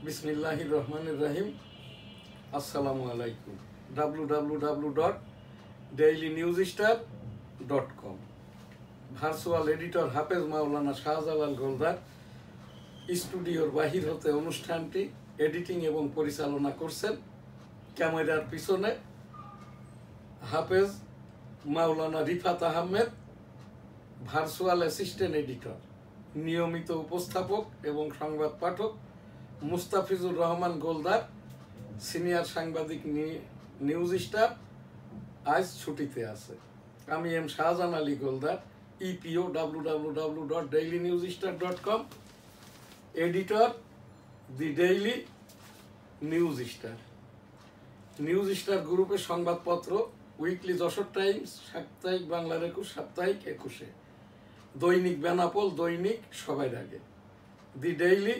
বিসমিল্লাহির রহমানির রহিম। আসসালামু আলাইকুম। www.dailynewsstar.com ভার্চুয়াল এডিটর হাফেজ মাওলানা শাহজালাল গোলদার স্টুডিওর বাহির হতে অনুষ্ঠানটি এডিটিং এবং পরিচালনা করছেন ক্যামেরার পিছনে হাফেজ মাওলানা Rifat Ahmed, virtual assistant editor, নিয়মিত উপস্থাপক এবং সংবাদ পাঠক মুস্তাফিজুর রহমান গোলদার, সিনিয়র সাংবাদিক, নিউজ স্টার, আজ ছুটিতে আছে। আমি এম শাহজাহান আলী গোলদার, ইপিও www.dailynewsstar.com, editor the daily news star. News star গ্রুপের সংবাদপত্র উইকলি যশোর টাইমস, সাপ্তাহিক বাংলার 21, সাপ্তাহিক 21, দৈনিক বেনাপোল, দৈনিক সবার আগে, দি ডেইলি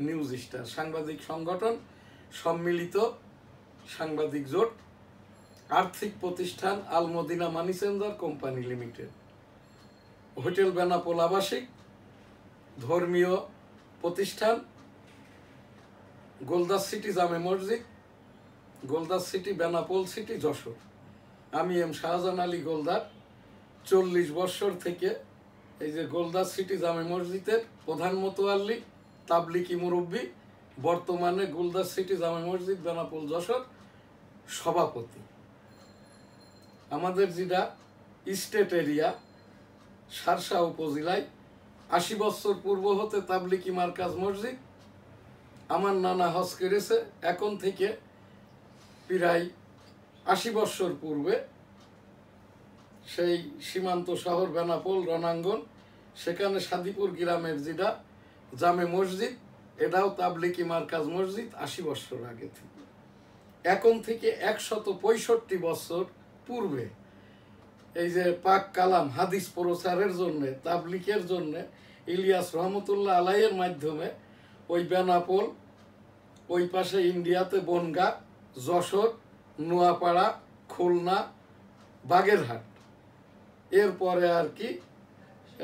নিউজ স্টার, সাংবাদিক সংগঠন সম্মিলিত সাংবাদিক জোট, আর্থিক প্রতিষ্ঠান Al Madina money changer company limited, hotel Benapole আবাসিক, ধর্মীয় প্রতিষ্ঠান গোলদাস সিটি জামে মসজিদ, গোলদাস সিটি, বেনাপোল সিটি, যশোর। আমি এম শাহজাহান আলী গোলদার 40 বছর থেকে এই যে গোলদাস সিটি জামে মসজিদের প্রধান মোতোয়াল্লি, তাবলিকি মুরব্বী, বর্তমানে গোলদাস সিটি জামে মসজিদ, বেনাপোল, যশোর সভাপতি। আমাদের যেটা স্টেট এরিয়া সারসা উপজেলায় 80 বছর পূর্ব হতে তাবলিকি মার্কাজ মসজিদ, আমার নানা হজ করেছে এখন থেকে প্রায় 80 বছর পূর্বে সেই সীমান্ত শহর বেনাপোল রণাঙ্গন, সেখানে সাদিপুর গ্রামের যেটা জামে মসজিদ, এটাও তাবলিকি মার্কাজ মসজিদ 80 বছর আগে থেকে। এখন থেকে 165 বছর পূর্বে এই যে পাক কালাম হাদিস প্রচারের জন্য, তাবলিকের জন্য ইলিয়াস রহমতুল্লাহ আলাইয়ের মাধ্যমে ওই বেনাপোল, ওই পাশে ইন্ডিয়াতে বনগাঁ, যশোর, নোয়াপাড়া, খুলনা, বাগেরহাট, এরপরে আর কি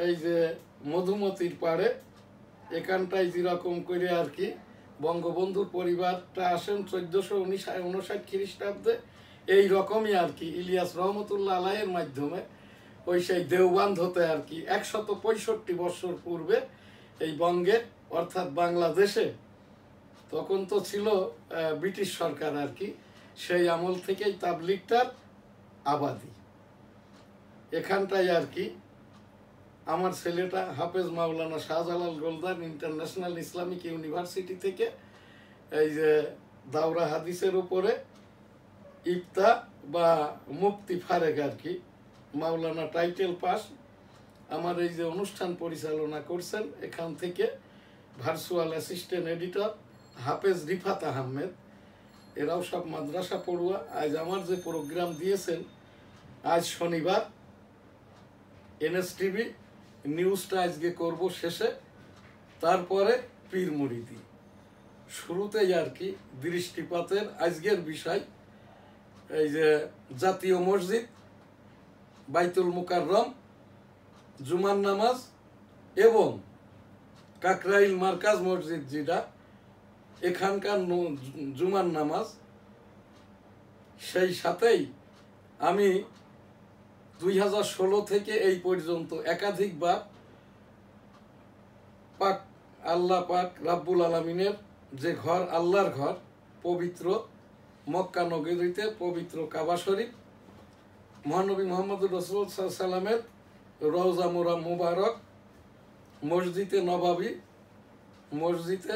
এই যে মধুমতির পাড়ে এখানটায় যেরকম করে আর কি বঙ্গবন্ধুর পরিবারটা আসেন 1459 খ্রিস্টাব্দে, এই রকমই আর কি ইলিয়াস রহমতুল্লাহ আলাইয়ের মাধ্যমে ওই সেই দেওবান্ধ হতে আর কি 165 বছর পূর্বে এই বঙ্গে অর্থাৎ বাংলাদেশে, তখন তো ছিল ব্রিটিশ সরকার আর কি, সেই আমল থেকেই তাবলিগটার আবাদি এখানটায় আর কি। আমার ছেলেটা হাফেজ মাওলানা Shahjalal Goldar International Islamic University থেকে এই যে দাওরা হাদিসের উপরে ইফতা বা মুফতি ফারেক আর কি মাওলানা টাইটেল পাস। আমার এই যে অনুষ্ঠান পরিচালনা করছেন এখান থেকে ভার্চুয়াল অ্যাসিস্ট্যান্ট এডিটর হাফেজ রিফাত আহমেদ, এরাও সব মাদ্রাসা পড়ুয়া। আজ আমার যে প্রোগ্রাম দিয়েছেন, আজ শনিবার এনএসটিভি নিউজটা আজকে করব শেষে, তারপরে পীর মুরিদি। শুরুতেই আর কি দৃষ্টিপাতের আজকের বিষয় এই যে জাতীয় মসজিদ, বাইতুল মুকাররম, জুমার নামাজ এবং কাকরাইল মার্কাজ মসজিদ যেটা, এখানকার জুমার নামাজ। সেই সাথেই আমি 2016 থেকে এই পর্যন্ত একাধিকবার পাক আল্লাহ পাক রাব্বুল আলামিনের যে ঘর, আল্লাহর ঘর, পবিত্র মক্কা নগরীতে পবিত্র কাবা শরীফ, মহানবী মুহাম্মদুর রাসূলুল্লাহ সাল্লাল্লাহু আলাইহি সাল্লামের রওজা মুবারক, মসজিদে নববী, মসজিদে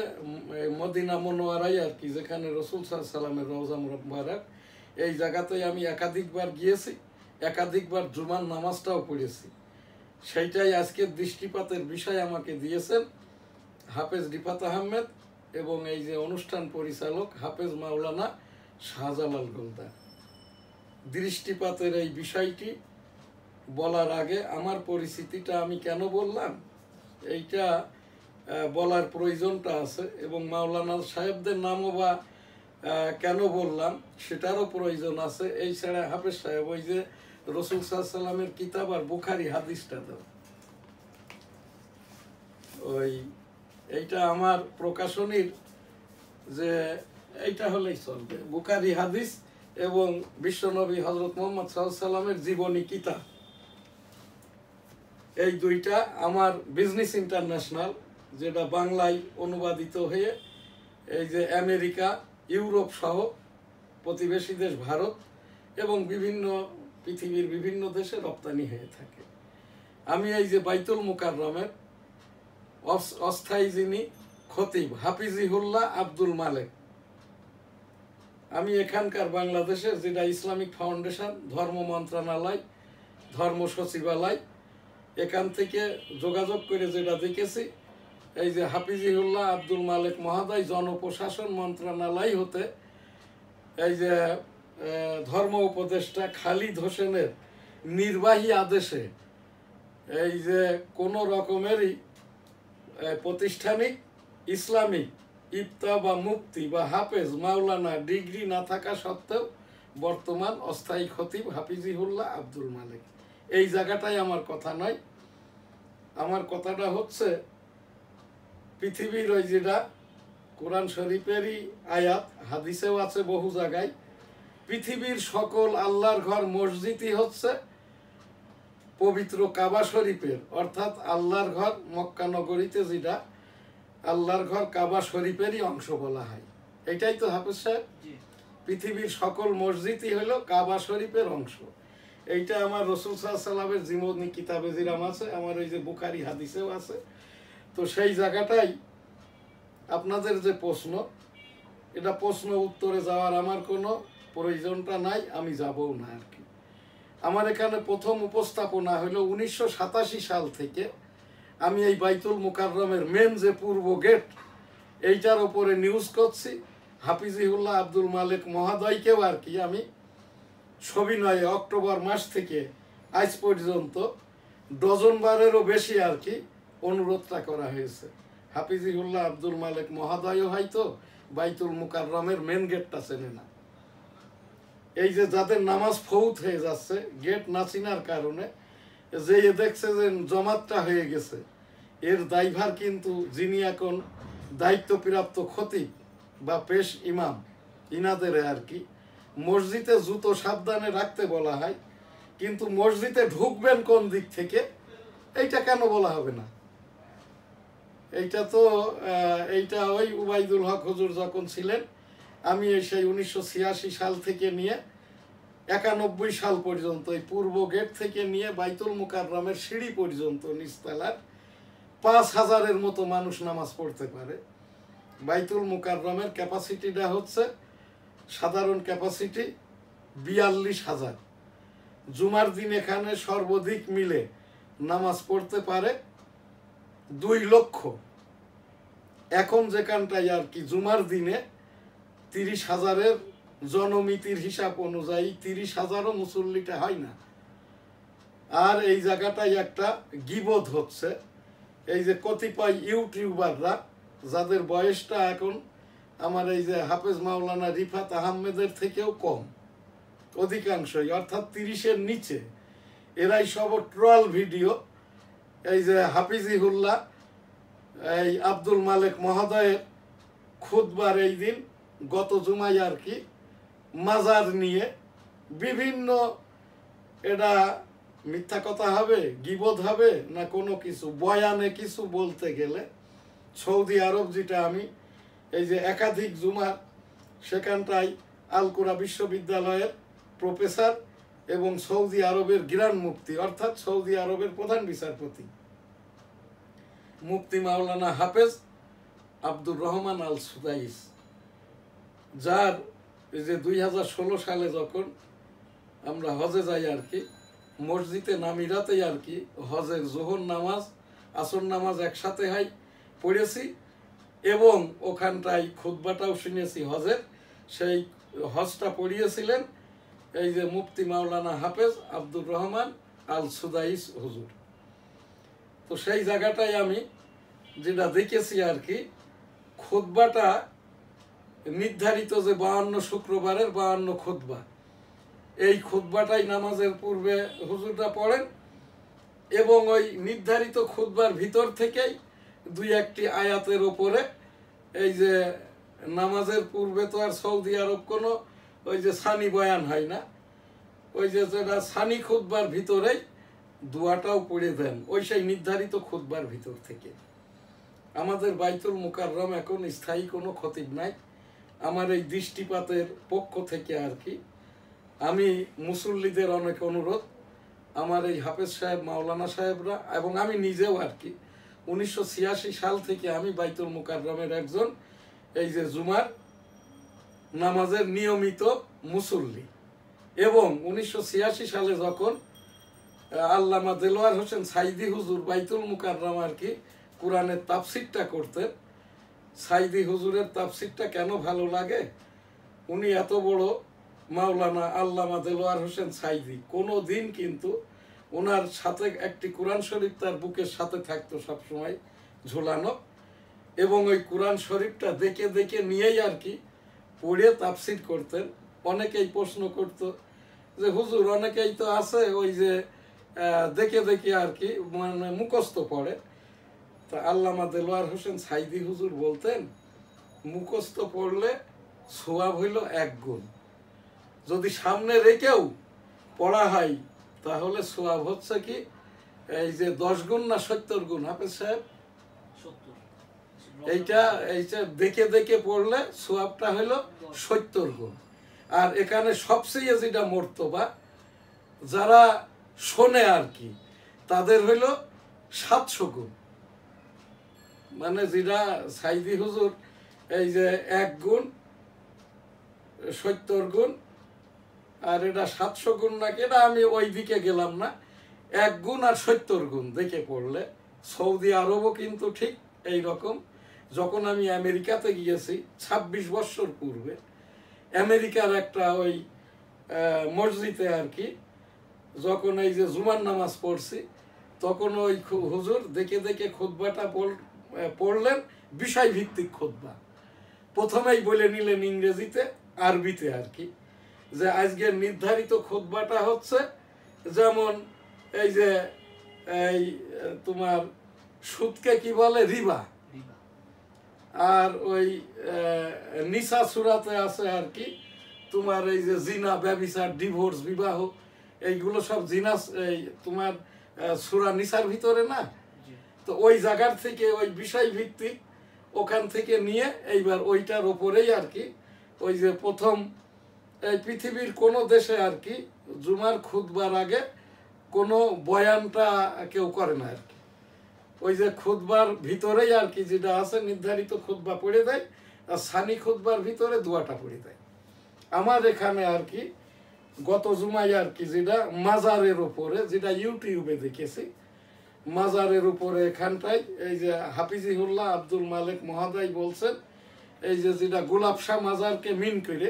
মদিনা মুনওয়ারায় আর কি, যেখানে রাসূল সাল্লাল্লাহু আলাইহি সাল্লামের রওজা মুবারক, এই জায়গাতেই আমি একাধিকবার গিয়েছি, একাধিকবার জুমার নামাজটাও পড়েছি। সেইটাই আজকের দৃষ্টিপাতের বিষয় আমাকে দিয়েছেন হাফেজ রিফাত আহমেদ এবং এই যে অনুষ্ঠান পরিচালক হাফেজ মাওলানা শাহজালাল গোলদার। দৃষ্টিপাতের এই বিষয়টি বলার আগে আমার পরিচিতিটা আমি কেন বললাম এইটা বলার প্রয়োজনটা আছে, এবং মাওলানা সাহেবদের নামও বা কেন বললাম সেটারও প্রয়োজন আছে। এই ছাড়া হাফেজ সাহেব ওই যে রসুল সাল্লাল্লাহু আলাইহি সাল্লামের কিতাব আর বুখারী হাদিসটা দাও, ওই এইটা আমার প্রকাশনীর যে এইটা হলেই চলবে, বুখারী হাদিস এবং বিশ্বনবী হযরত মুহাম্মদ সাল্লাল্লাহু আলাইহি সাল্লামের জীবনী কিতাব, এই দুইটা আমার বিজনেস ইন্টারন্যাশনাল, যেটা বাংলায় অনুবাদিত হয়ে এই যে আমেরিকা, ইউরোপ সহ প্রতিবেশী দেশ ভারত এবং বিভিন্ন পৃথিবীর বিভিন্ন দেশে রপ্তানি হয়ে থাকে। আমি এই যে বাইতুল মুকাররমের অস্থায়ী যিনি খতিব হাফিজিহুল্লাহ আব্দুল মালেক, আমি এখানকার বাংলাদেশের যেটা ইসলামিক ফাউন্ডেশন, ধর্ম মন্ত্রণালয়, ধর্ম সচিবালয়, এখান থেকে যোগাযোগ করে যেটা দেখেছি, এই যে হাফিজিহুল্লাহ আব্দুল মালেক মহোদয় জনপ্রশাসন মন্ত্রণালয় হতে এই যে ধর্ম উপদেষ্টা খালিদ হোসেনের নির্বাহী আদেশে এই যে কোনো রকমেরই প্রতিষ্ঠানিক ইসলামিক ইফতা বা মুফতি বা হাফেজ মাওলানা ডিগ্রি না থাকা সত্ত্বেও বর্তমান অস্থায়ী খতিব হাফিজিহুল্লাহ আব্দুল মালেক। এই জায়গাটাই আমার কথা নয়, আমার কথাটা হচ্ছে পৃথিবীর ওই যেটা কোরআন শরীফেরই আয়াত, হাদিসেও আছে বহু জায়গায়, পৃথিবীর সকল আল্লাহর ঘর মসজিদই হচ্ছে পবিত্র কাবা শরীফের, অর্থাৎ আল্লাহর ঘর মক্কা নগরীতে যেটা আল্লাহর ঘর কাবা শরীফেরই অংশ বলা হয়। এটাই তো হাফেজ সাহেব, পৃথিবীর সকল মসজিদই হলো কাবা শরীফের অংশ। এইটা আমার রাসূল সাল্লাল্লাহু আলাইহি ওয়াসাল্লামের জীবনী কিতাবে জিরাম আছে, আমার ওই যে বুখারী হাদিসেও আছে। তো সেই জায়গাটাই আপনাদের যে প্রশ্ন, এটা প্রশ্ন উত্তরে যাওয়ার আমার কোনো প্রয়োজনটা নাই, আমি যাবও না আর কি। আমার এখানে প্রথম উপস্থাপনা হলো 1987 সাল থেকে আমি এই বাইতুল মুকাররমের মেন যে পূর্ব গেট, এইটার উপরে নিউজ করছি। হাফিজিহুল্লাহ আব্দুল মালেক মহোদয়কেও আর কি আমি সবিনয়ে অক্টোবর মাস থেকে আজ পর্যন্ত ডজনবারেরও বেশি আর কি অনুরোধটা করা হয়েছে। হাফিজিহুল্লাহ আব্দুল মালেক মহোদয়ও হয়তো বাইতুল মুকাররমের মেন গেটটা চেনে না। এই যে যাদের নামাজ ফৌত হয়ে যাচ্ছে গেট না চিনার কারণে, যে দেখছে যে জমাতটা হয়ে গেছে, এর দায়ভার কিন্তু যিনি এখন দায়িত্বপ্রাপ্ত খতিব বা পেশ ইমাম, ইনাদের আর কি মসজিদে জুতো সাবধানে রাখতে বলা হয়, কিন্তু মসজিদে ঢুকবেন কোন দিক থেকে এইটা কেন বলা হবে না? এইটা তো এইটা ওই উবাইদুল হক হুজুর যখন ছিলেন, আমি সেই 1986 সাল থেকে নিয়ে 91 সাল পর্যন্ত এই পূর্ব গেট থেকে নিয়ে বাইতুল মুকাররমের সিঁড়ি পর্যন্ত নিচতলার 5000-এর মতো মানুষ নামাজ পড়তে পারে। বাইতুল মুকাররমের ক্যাপাসিটিটা হচ্ছে সাধারণ ক্যাপাসিটি 42,000। জুমার দিন এখানে সর্বাধিক মিলে নামাজ পড়তে পারে 2 লক্ষ। এখন যেখানটাই আর কি জুমার দিনে 30,000-এর জনমিতির হিসাব অনুযায়ী 30,000-ও মুসল্লিটা হয় না। আর এই জায়গাটাই একটা গীবত হচ্ছে, এই যে কতিপয় ইউটিউবাররা যাদের বয়সটা এখন আমার এই যে হাফেজ মাওলানা রিফাত আহমেদের থেকেও কম, অধিকাংশই অর্থাৎ 30-এর নিচে, এরাই সব ট্রল ভিডিও এই যে হাফিজিহুল্লাহ এই আব্দুল মালেক মহোদয়ের খুতবার এই দিন গত জুমায় আর কি মাজার নিয়ে বিভিন্ন, এটা মিথ্যা কথা হবে, গীবত হবে না কোনো কিছু, বয়ানে কিছু বলতে গেলে সৌদি আরব, যেটা আমি এই যে একাধিক জুমার সেখানটায় আল কোরা বিশ্ববিদ্যালয়ের প্রফেসর এবং সৌদি আরবের গ্র্যান্ড মুফতি অর্থাৎ সৌদি আরবের প্রধান বিচারপতি মুফতি মাওলানা হাফেজ আব্দুর রহমান আল সুদাইস, যার এই যে 2016 সালে যখন আমরা হজে যাই আর কি, মসজিদে নামিরাতেই আর কি হজের জোহর নামাজ আসর নামাজ একসাথে হয় পড়েছি এবং ওখানটায় খুতবাটাও শুনেছি হজের। সেই হজটা পড়িয়েছিলেন এই যে মুফতি মাওলানা হাফেজ আব্দুর রহমান আল সুদাইস হুজুর। তো সেই জায়গাটায় আমি যেটা দেখেছি আর কি, খুতবাটা নির্ধারিত যে 52 শুক্রবারের 52 খুতবা, এই খুতবাটাই নামাজের পূর্বে হুজুরটা পড়েন এবং ওই নির্ধারিত খুতবার ভিতর থেকেই 2-1টি আয়াতের ওপরে এই যে নামাজের পূর্বে তো আর সৌদি আরব কোনো ওই যে সানি বয়ান হয় না, ওই যে যেটা সানি খুতবার ভিতরেই দোয়াটাও পড়ে দেন ওই সেই নির্ধারিত খুতবার ভিতর থেকে। আমাদের বাইতুল মুকাররম এখন স্থায়ী কোনো খতিব নাই। আমার এই দৃষ্টিপাতের পক্ষ থেকে আর কি আমি মুসল্লিদের অনেক অনুরোধ, আমার এই হাফেজ সাহেব মাওলানা সাহেবরা এবং আমি নিজেও আর কি 1986 সাল থেকে আমি বাইতুল মুকাররমের একজন এই যে জুমার নামাজের নিয়মিত মুসল্লি। এবং 1986 সালে যখন আল্লামা দেলোয়ার হোসেন সাইদি হুজুর বাইতুল মুকাররম আর কি কোরআনের তাফসিরটা করতেন, সাইদি হুজুরের তাফসিরটা কেন ভালো লাগে, উনি এত বড় মাওলানা আল্লামা দেলোয়ার হোসেন সাইদি, কোনো দিন কিন্তু ওনার সাথে একটি কোরআন শরীফ তার বুকের সাথে থাকতো সবসময় ঝোলানো, এবং ওই কোরআন শরীফটা দেখে দেখে নিয়েই আর কি পড়ে তাফসির করতেন। অনেকেই প্রশ্ন করত যে হুজুর অনেকেই তো আছে ওই যে দেখে দেখে আর কি মানে মুখস্থ পড়ে, তা আল্লামা দেলোয়ার হোসেন সাইদি হুজুর বলতেন মুখস্থ পড়লে সোয়াব হইল 1 গুণ, যদি সামনে রেখেও পড়া হয় তাহলে সোয়াব হচ্ছে কি এই যে 10 গুণ না 70 গুণ হাফেজ সাহেব? এইটা দেখে দেখে পড়লে সোয়াবটা হইলো 70 গুণ। আর এখানে সবচেয়ে যেটা মর্তবা যারা শোনে আর কি তাদের হইলো 700 গুণ। মানে যেটা সাইদি হুজুর এই যে 1 গুণ 70 গুণ আর এটা 700 গুণ নাকি, এটা আমি ওই দিকে গেলাম না, 1 গুণ আর 70 গুণ দেখে পড়লে। সৌদি আরবও কিন্তু ঠিক এই রকম। যখন আমি আমেরিকাতে গিয়েছি 26 বছর পূর্বে, আমেরিকার একটা ওই মসজিদে আর কি যখন এই যে জুমার নামাজ পড়ছি তখন ওই হুজুর দেখে দেখে খুতবাটা পড়লেন, বিষয়ভিত্তিক খুতবা। প্রথমেই বলে নিলেন ইংরেজিতে আরবিতে আর কি যে আজকের নির্ধারিত খুতবাটা হচ্ছে যেমন এই যে এই তোমার সুদকে কি বলে রিবা, আর ওই নিসা সূরাতে আছে আর কি তোমার এই যে জিনা ব্যভিচার ডিভোর্স বিবাহ এইগুলো সব জিনা এই তোমার সূরা নিসার ভিতরে না, তো ওই জায়গার থেকে ওই বিষয় ভিত্তিক ওখান থেকে নিয়ে এইবার ওইটার ওপরেই আর কি ওই যে প্রথম এই পৃথিবীর কোনো দেশে আর কি জুমার খুতবার আগে কোনো বয়ানটা কেউ করে না আর কি, ওই যে খুতবার ভিতরেই আর কি যেটা আছে নির্ধারিত খুতবা পড়ে দেয় আর সানি খুতবার ভিতরে দোয়াটা পড়ে দেয়। আমার এখানে আর কি গত জুমায় আর কি যেটা মাজারের উপরে যেটা ইউটিউবে দেখেছি, মাজারের উপরে এখানটায় এই যে হাফিজিহুল্লাহ আব্দুল মালিক মহোদয় বলছেন এই যে যেটা গোলাপ শাহ মাজারকে মিন করে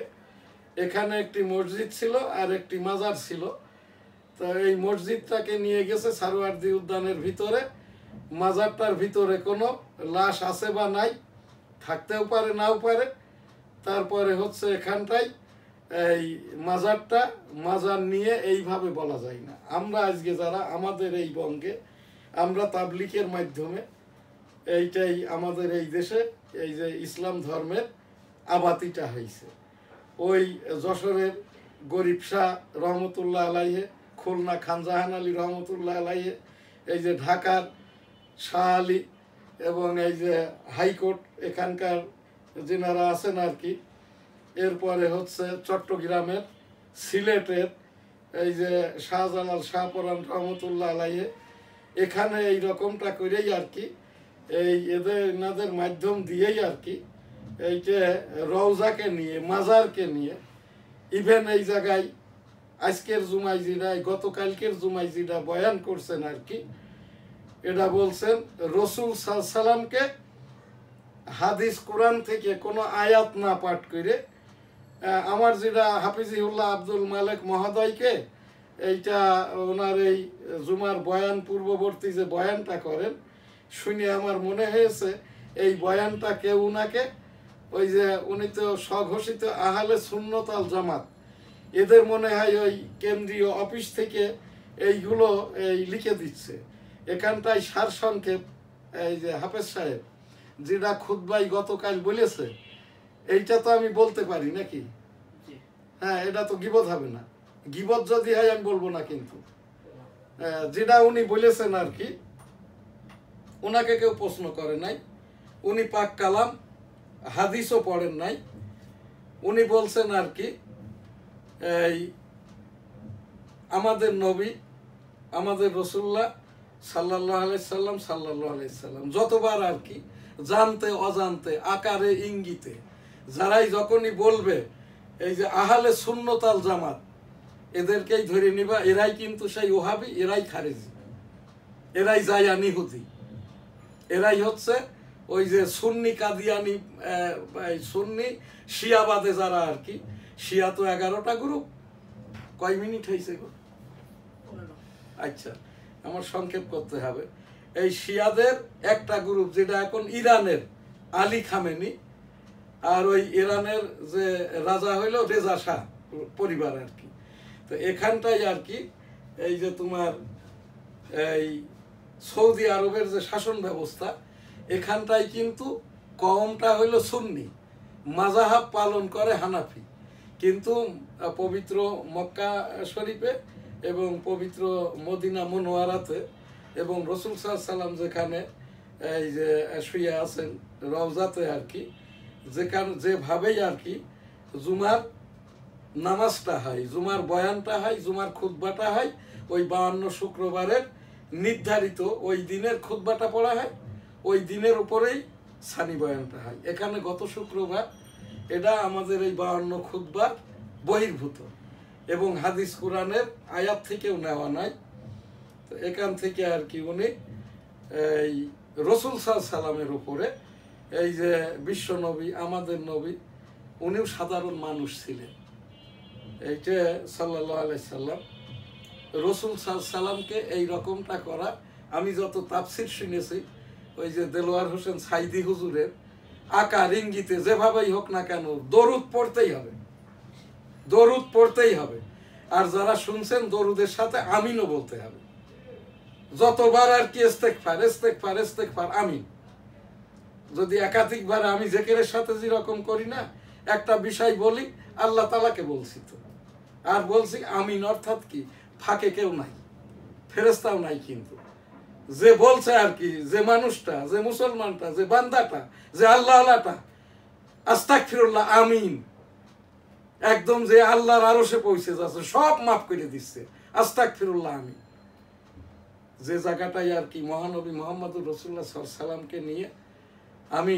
এখানে একটি মসজিদ ছিল আর একটি মাজার ছিল, তো এই মসজিদটাকে নিয়ে গেছে সারোয়ার্দী উদ্যানের ভিতরে, মাজারটার ভিতরে কোনো লাশ আছে বা নাই, থাকতেও পারে নাও পারে। তারপরে হচ্ছে এখানটায় এই মাজার নিয়ে এইভাবে বলা যায় না। আমরা আজকে যারা আমাদের এই বঙ্গে আমরা তাবলিগের মাধ্যমে এইটাই আমাদের এই দেশে এই যে ইসলাম ধর্মের আবাতিটা হয়েছে। ওই যশোরের গরিব শাহ রহমতুল্লাহ আলাইহে, খুলনা খানজাহান আলী রহমতুল্লাহ আলাইহে, এই যে ঢাকার শাহ আলী এবং এই যে হাইকোর্ট এখানকার যেনারা আছেন আর কি, এরপরে হচ্ছে চট্টগ্রামের সিলেটের এই যে শাহজালাল শাহপরান রহমতুল্লাহ আলাইহে, এখানে এই রকমটা করেই আর কি এই এনাদের মাধ্যম দিয়েই আর কি এই যে রওজাকে নিয়ে মাজারকে নিয়ে ইভেন এই জায়গায় আজকের জুমাই যেটা গতকালকের জুমাই যেটা বয়ান করছেন আর কি, এটা বলছেন রসুল সাল্লামকে হাদিস কোরআন থেকে কোনো আয়াত না পাঠ করে আমার যেটা হাফিজিহুল্লাহ আব্দুল মালিক মহোদয়কে এইটা ওনার এই জুমার বয়ান পূর্ববর্তী যে বয়ানটা করেন শুনে আমার মনে হয়েছে এই বয়ানটা কেউ উনাকে ওই যে উনি তো স্বঘোষিত আহলে সুন্নাত আল জামাত, এদের মনে হয় ওই কেন্দ্রীয় অফিস থেকে এইগুলো এই লিখে দিচ্ছে। এখানটায় সারসংক্ষেপ এই যে হাফেজ সাহেব যেটা খুতবাই গতকাল বলেছে এইটা তো আমি বলতে পারি নাকি? হ্যাঁ, এটা তো গীবত হবে না। গীবত যদি হয় আমি বলবো না, কিন্তু যেটা উনি বলেছেন আর কি, ওনাকে কেউ প্রশ্ন করে নাই, উনি পাক কালাম হাদিসও পড়েন নাই। উনি বলছেন আর কি, এই আমাদের নবী, আমাদের রসুল্লাহ সাল্লাল্লাহু আলাইহি সাল্লাম যতবার আর কি জানতে অজান্তে আকারে ইঙ্গিতে যারাই যখনই বলবে এই যে আহলে সুন্নাত আল জামাত, এদেরকেই ধরে নিবা, এরাই কিন্তু সেই ওহাবি, এরাই খারেজি, এরাই জায়ানি হুদি, এরাই হচ্ছে ওই যে সুন্নি কাদিয়ানি, সুন্নি শিয়াবাদে যারা আর কি। শিয়া তো 11টা গ্রুপ। কয় মিনিট হয়েছে গো? আচ্ছা, আমার সংক্ষেপ করতে হবে। এই শিয়াদের একটা গ্রুপ, যেটা এখন ইরানের আলী খামেনি, আর ওই ইরানের যে রাজা হইল রেজা শাহ পরিবার আর কি। তো এখানটাই আর কি এই যে তোমার এই সৌদি আরবের যে শাসন ব্যবস্থা, এখানটায় কিন্তু কওমটা হইল সুন্নি, মাযহাব পালন করে হানাফি, কিন্তু পবিত্র মক্কা শরীফে এবং পবিত্র মদিনা মুনওয়ারাতে এবং রাসূল সাল্লাল্লাহু আলাইহি সাল্লাম যেখানে এই যে শুয়ে আছেন রওজাতে আর কি, যেখানে যেভাবেই আর কি জুমার নামাজটা হয়, জুমার বয়ানটা হয়, জুমার খুতবাটা হয়, ওই 52 শুক্রবারের নির্ধারিত ওই দিনের খুতবাটা পড়া হয়, ওই দিনের উপরেই সানি বয়ানটা হয়। এখানে গত শুক্রবার এটা আমাদের এই 52 খুতবার বহির্ভূত এবং হাদিস কোরআনের আয়াত থেকেও নেওয়া নাই। তো এখান থেকে আর কি উনি এই রাসূল সাল্লাল্লাহু আলাইহি সাল্লামের উপরে, এই যে বিশ্ব নবী, আমাদের নবী, উনিও সাধারণ মানুষ ছিলেন, এইটা সাল্লাল্লাহু আলাইহি সাল্লাম রাসূল সাল্লাল্লাহু আলাইহি সাল্লামকে এই রকমটা করা। আমি যত তাফসীর শুনেছি, ওই যে দেলোয়ার হোসেন সাইদি হুজুরের আকার ইঙ্গিতে যেভাবেই হোক না কেন দরুদ পড়তেই হবে, দরুদ পড়তেই হবে। আর যারা শুনছেন দরুদের সাথে আমিনও বলতে হবে, যতবার আর কি ইস্তেগফার ইস্তেগফার ইস্তেগফার আমিন। যদি একাধিকবার আমি জিকিরের সাথে যেরকম করি না, একটা বিষয় বলি আল্লাহ তাআলাকে বলছি তো, আর বলছি আমিন, অর্থাৎ কি ফাঁকে কেউ নাই, ফেরেশতাও নাই, কিন্তু যে বলছে আর কি, যে মানুষটা, যে মুসলমানটা, যে বান্দাটা, যে আল্লাহ আল্লাহটা আস্তাগফিরুল্লাহ আমিন, একদম যে আল্লাহর আরশে পৌঁছে যাচ্ছে, সব মাফ করে দিচ্ছে আস্তাগফিরুল্লাহ আমিন। যে জায়গাটাই আর কি মহানবী মুহাম্মদুর রাসূলুল্লাহ সাল্লাল্লাহু আলাইহি সাল্লামকে নিয়ে আমি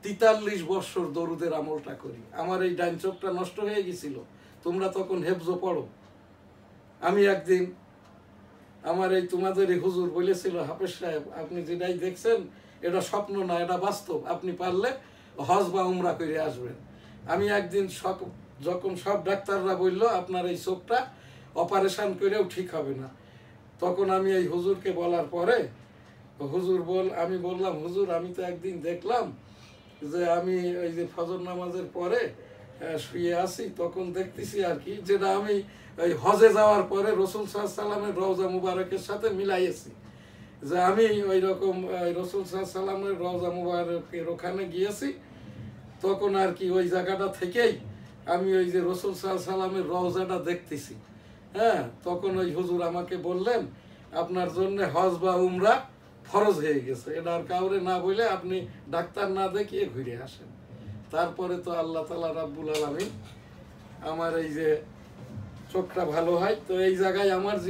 43 বছর দরুদের আমলটা করি। আমার এই ডাইন চোখটা নষ্ট হয়ে গেছিল, তোমরা তখন হেফজো পড়ো। আমি একদিন আমার এই তোমাদের এই হুজুর বলেছিল, হাফেজ সাহেব আপনি যেটাই দেখছেন এটা স্বপ্ন না, এটা বাস্তব, আপনি পারলে হজ বা উমরা করে আসবেন। আমি একদিন যখন সব ডাক্তাররা বলল আপনার এই চোখটা অপারেশন করেও ঠিক হবে না, তখন আমি এই হুজুরকে বলার পরে আমি বললাম, হুজুর আমি তো একদিন দেখলাম যে আমি ওই যে ফজর নামাজের পরে শুয়ে আছি, তখন দেখতেছি আর কি, যেটা আমি ওই হজে যাওয়ার পরে রাসূল সাল্লাল্লাহু আলাইহি সাল্লামের রওজা মুবারকের সাথে মিলাইছি, যে আমি ওই রকম রাসূল সাল্লাল্লাহু আলাইহি সাল্লামের রওজা মুবারকের ওখানে গিয়েছি, তখন আর কি ওই জায়গাটা থেকেই আমি ওই যে রাসূল সাল্লাল্লাহু আলাইহি সাল্লামের রওজাটা দেখতেছি। হ্যাঁ, তখন ওই হুজুর আমাকে বললেন আপনার জন্য হজ বা উমরা ফরজ হয়ে গেছে, এটা আর কাউরে না বলে আপনি ডাক্তার না দেখিয়ে ঘুরে আসেন। তারপরে তো আল্লাহ তাআলা রাব্বুল আলামিন আমার এই যে চোখটা ভালো হয়। তো এই জায়গায় আমার